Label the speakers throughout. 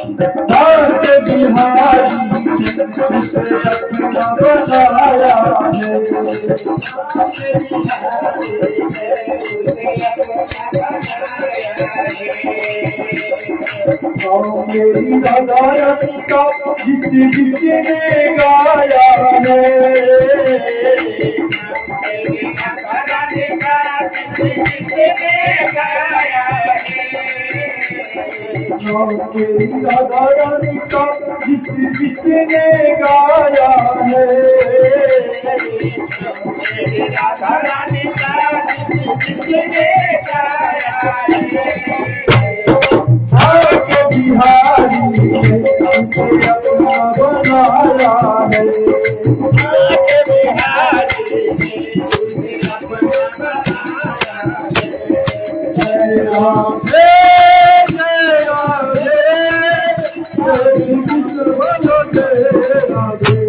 Speaker 1: नाथ बिहारी जिसे अपना बनाया है। मेरी राधा रानी का जिस जिसने गाया है। मेरी राधा रानी का जिस जिसने गाया है। राधा रानी का जिसने गाया है। बिहारी हमको अपना बनाया है। बिहारी जय राम जय राम जय बोलो जय राधे।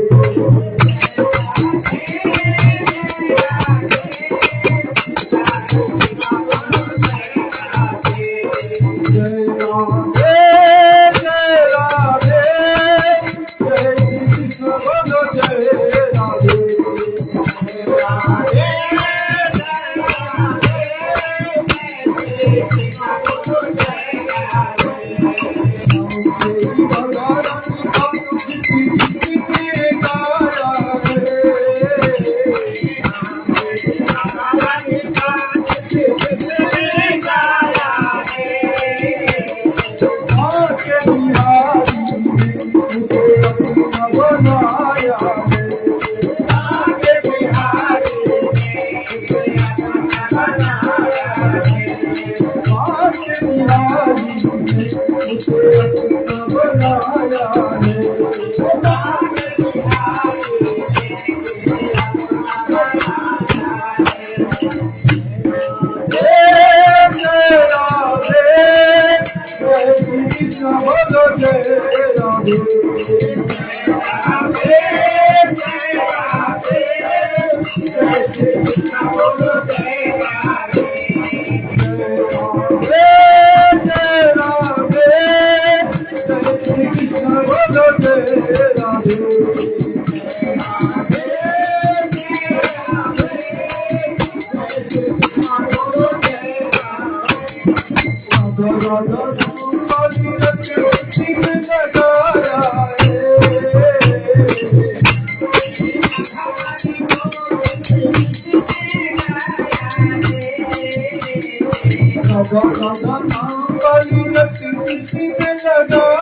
Speaker 1: बोलो जय राधे।